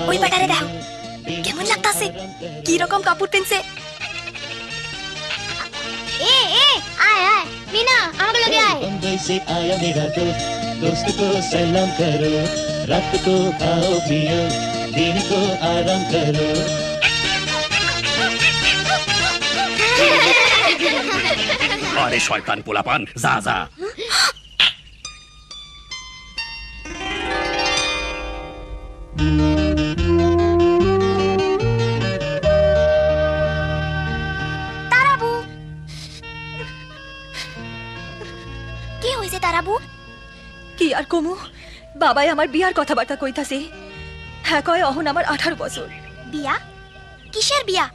ওই বেটারে দেখো কেমন লাগতাছে, কি রকম কাপড় পেনছে। ए ए आय आय मीना আমাকে লগে আয়। बम्बई से आया मेरा दोस्त को सलाम करो, रात को खाओ पियो, दिन को आराम करो। আরে শয়তান পোলাপান, যা যা। তারাবু কি হইছে তারাবু? কি আর কমু, বাবাই আমার বিয়ার কথাবার্তা কইতাছে। হ্যাঁ কয় অহন আমার 18 বছর। বিয়া? কিসের বিয়া?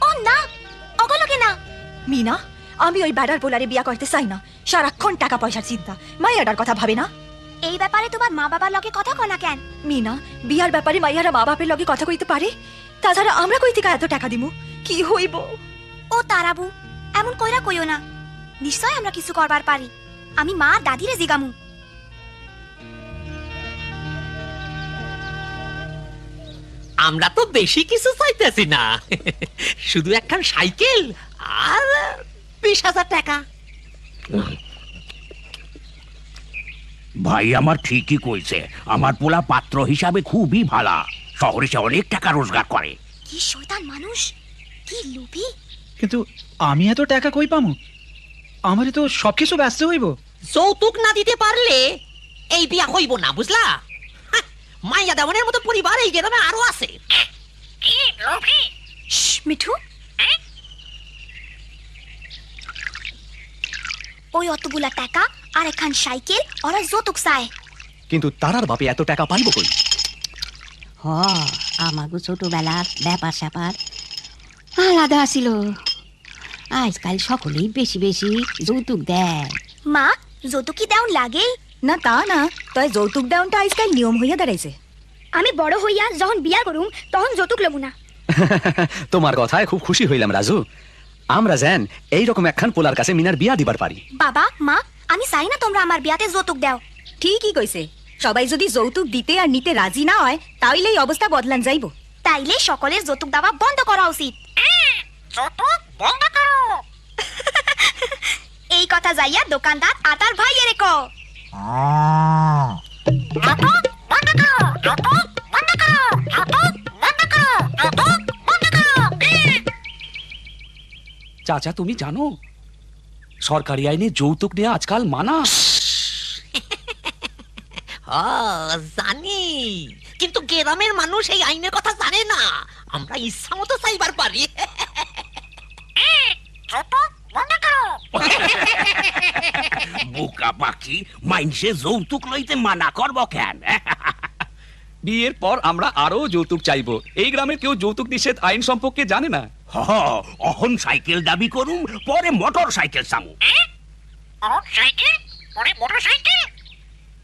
ও না, অগলকে না। মিনা, আমি ওই ব্যাডার পোলারে বিয়া করতে চাই না। সারাক্ষণ টাকা পয়সার চিন্তা, মাইয়াটার কথা ভাবে না। এই ব্যাপারে তোমার মা বাবার লগে কথা কনা কেন? মিনা, বিয়ার ব্যাপারে মাইয়ারা মা বাপের লগে কথা কইতে পারে? তাছাড়া আমরা কই থেকে এত টাকা দিমু? কি হইব? ও তারাবু, এমন কইরা কইও না। নিশ্চয় আমরা কিছু করবার পারি। আমি মা আর দাদিরে জিগামু। আমরা তো বেশি কিছু চাইতেছি না, শুধু একখান সাইকেল আর 20,000 টাকা। ভাই আমার ঠিকই কইছে, আমার পোলা পাত্র হিসাবে খুবই ভালা, শহরে সে অনেক টাকা রোজগার করে। কি শয়তান মানুষ, কি লোভী। কিন্তু আমি এত টাকা কই পামু? আমারে তো সবকিছু ব্যস্ত হইব। যৌতুক না দিতে পারলে এই বিয়া হইব না, বুঝলা? হাহ, মাইয়া দেওয়ানের মতো পরিবার এই গ্রামে আরো আছে। শ্শ্, মিঠু, ওই অতগুলা টাকা আর একখান সাইকেল ওরা যৌতুক চায়। কিন্তু তারার বাপে এত টাকা পাইব কই? হ, আমাগো ছোটবেলার ব্যাপার স্যাপার আলাদা ছিল। আজকাল সকলেই বেশি বেশি যৌতুক দেয়। মা, যৌতুক কি দেওন লাগেই? না তা না, তাই যৌতুক দেওয়ানটা আজকাল নিয়ম হইয়া দাঁড়াইছে। আমি বড় হইয়া যখন বিয়া করুম তখন যৌতুক লবো না। তোমার কথায় খুব খুশি হইলাম রাজু। আমরা যেন এইরকম একখান পোলার কাছে মিনার বিয়া দিবার পারি। বাবা মা, আমি চাই না তোমরা আমার বিয়াতে যৌতুক দাও। ঠিকই কইছে, সবাই যদি যৌতুক দিতে আর নিতে রাজি না হয় তাইলে এই অবস্থা বদলান যাইব। তাইলে সকলের যৌতুক দেওয়া বন্ধ করা উচিত। যৌতুক বন্ধ করো। এই কথা যাইয়া দোকানদার আটার ভাই এরে কো। যৌতুক বন্ধ করো, যৌতুক বন্ধ করো, যৌতুক বন্ধ করো, যৌতুক বন্ধ করো। চাচা তুমি জানো সরকারি আইনে যৌতুক নেওয়া আজকাল মানা। ও জানি, কিন্তু গ্রামের মানুষ এই আইনের কথা জানে না। আমরা ইচ্ছা মতো চাইবার পারি। বোকা পাখি, মাইনসে যৌতুক লইতে মানা করব কেন? বিয়ের পর আমরা আরো যৌতুক চাইবো। এই গ্রামে কেউ যৌতুক নিষেধ আইন সম্পর্কে জানে না। হ, অহন সাইকেল দাবি করুম, পরে মোটর সাইকেল চামু।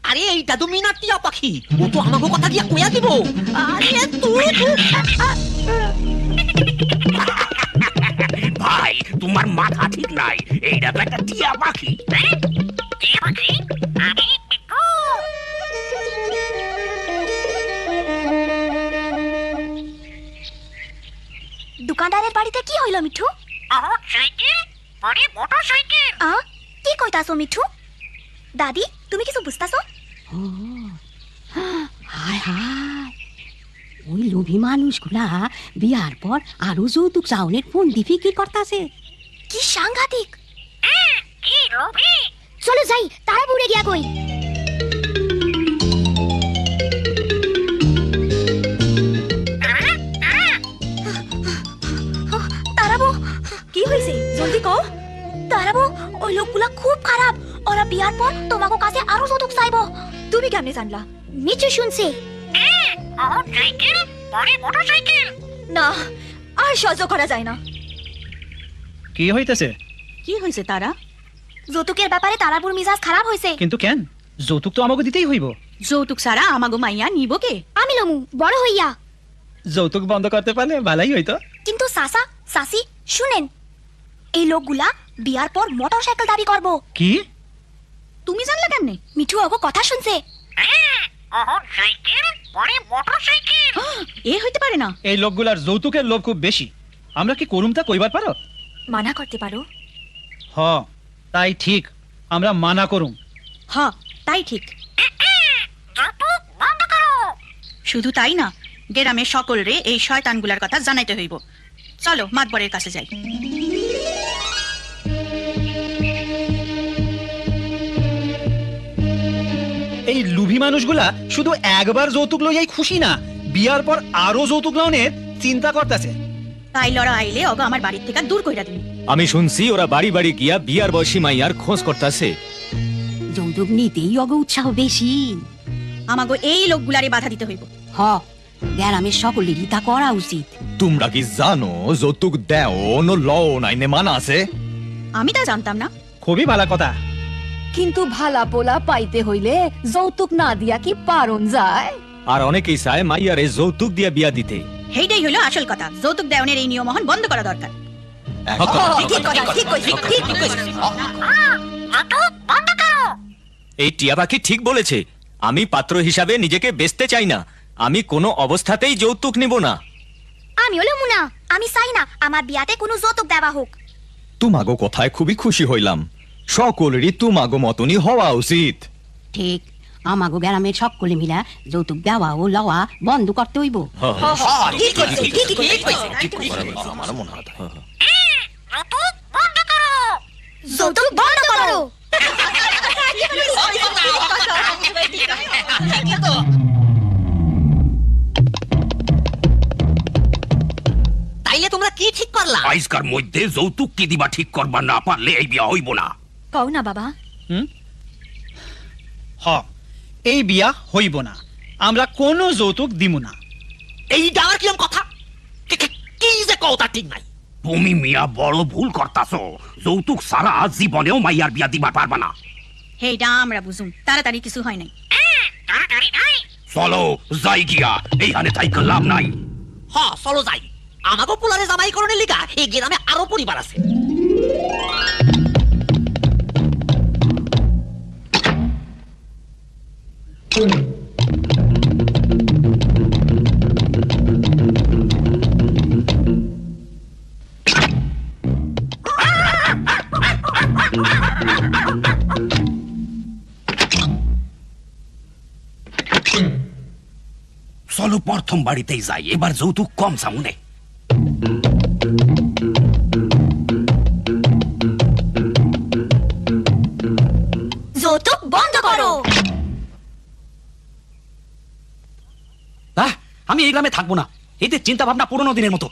আরে এইটা তো মিনার টিয়া পাখি, ও তো আমাকে কথা দিয়া কইয়া দিব। আরে তুই ভাই তোমার মাথা ঠিক নাই, এইটা তো একটা টিয়া পাখি। দোকানদারের বাড়িতে কি হইল মিঠু? কি কইতাছো মিঠু? দাদি, তুমি কিছু বুঝতাছো? হায় হায়, ওই লোভী মানুষগুলা বিয়ার পর আরো যৌতুক চাউনের ফন্দি ফিকির করতাছে। কি সাংঘাতিক। চলো যাই, তারা বুড়ে গিয়া কই। তারাবু, কি হইছে জলদি কও। তারাবু, ওই লোকগুলা খুব খারাপ। ওরা বিয়ার পর তোমাকে কাছে আরো যৌতুক চাইবো। তুমি কেমনে জানলা? মিঠু শুনছে। না, আর সহ্য করা যায় না। কি হইতেছে? কি হইছে তারা? যৌতুকের ব্যাপারে তারাবুর মিজাজ খারাপ হইছে। কিন্তু কেন? যৌতুক তো আমাকে দিতেই হইব। যৌতুক ছাড়া আমাগো মাইয়া নিব কে? আমি লমু বড় হইয়া। যৌতুক বন্ধ করতে পারলে ভালোই হইতো। কিন্তু সাসা সাসি শুনেন, এই লোকগুলা বিয়ার পর মোটরসাইকেল দাবি করবো। কি? তুমি জানলে কেমনে? মিঠু ওগো কথা শুনছে। এ হইতে পারে না। এই লোকগুলার যৌতুকের লোভ খুব বেশি। আমরা কি করুম তা কইবার পারো? মানা করতে পারো। হ, তাই ঠিক, আমরা মানা করুম। হ, তাই ঠিক। শুধু তাই না, গ্রামের সকলরে এই শয়তানগুলার কথা জানাইতে হইব। চলো মাতবরের কাছে যাই। এই লুভি মানুষগুলা শুধু একবার যৌতুক লইয়াই খুশি না, বিয়ার পর আরো যৌতুক লওনের চিন্তা করতেছে। তাই লড়া আইলে অগ আমার বাড়ির থেকে দূর কইরা দিন। আমি শুনছি ওরা বাড়ি বাড়ি গিয়া বিয়ার বয়সী মাইয়ার খোঁজ করতেছে। যৌতুক নিতেই অগ উৎসাহ বেশি। আমাগো এই লোকগুলারে বাধা দিতে হইব। হ, গ্রামের সকলেরই তা করা উচিত। তোমরা কি জানো যৌতুক দেও ন লও নাইনে মানা আছে? আমি তা জানতাম না। খুবই ভালো কথা। কিন্তু ভালা পোলা পাইতে হইলে যৌতুক না দিয়া কি পারন যায়? আর অনেকেই চায় মাইয়ারে যৌতুক দিয়া বিয়া দিতে। হেইটাই হলো আসল কথা। যৌতুক দেওয়ানের এই নিয়মহন বন্ধ করা দরকার। এই টিয়া পাখি ঠিক বলেছে। আমি পাত্র হিসাবে নিজেকে বেচতে চাই না। আমি কোনো অবস্থাতেই যৌতুক নিব না। আমি হলো মুনা, আমি চাই না আমার বিয়াতে কোনো যৌতুক দেওয়া হোক। তোমাগো কথায় খুবই খুশি হইলাম। সকলেরই তোমাগো মতনই হওয়া উচিত। ঠিক, আমাগো গ্রামের সকলে মিলা যৌতুক দেওয়া ও লওয়া বন্ধ করতে হইব। যৌতুক বন্ধ করো। তাইলে তোমরা কি ঠিক করলা? আইসকার মধ্যে যৌতুক কি দিবা ঠিক করবা না পারলে এই বিয়া হইব না। কও না বাবা। হ, এই বিয়া হইব না। আমরা কোনো যৌতুক দিব না। এইটা আর কিরম কথা? কি যে কথা ঠিক নাই। তুমি মিয়া বড় ভুল করতাছো। যৌতুক সারা জীবনেও মাইয়ার বিয়া দিবা পারবা না। হেইটা আমরা বুঝুম। তাড়াতাড়ি কিছু হয় নাই। চলো যাই গিয়া, এইখানে থাইকা লাভ নাই। হ, চলো যাই। আমাকে পোলারে জামাই করণের লিগা এই গ্রামে আরো পরিবার আছে। চলো প্রথম বাড়িতেই যাই, এবার যৌতুক কম সামনে। যৌতুক বন্ধ করো। আমি এই গ্রামে থাকবো না। এদের চিন্তা ভাবনা পুরোনো দিনের মতো।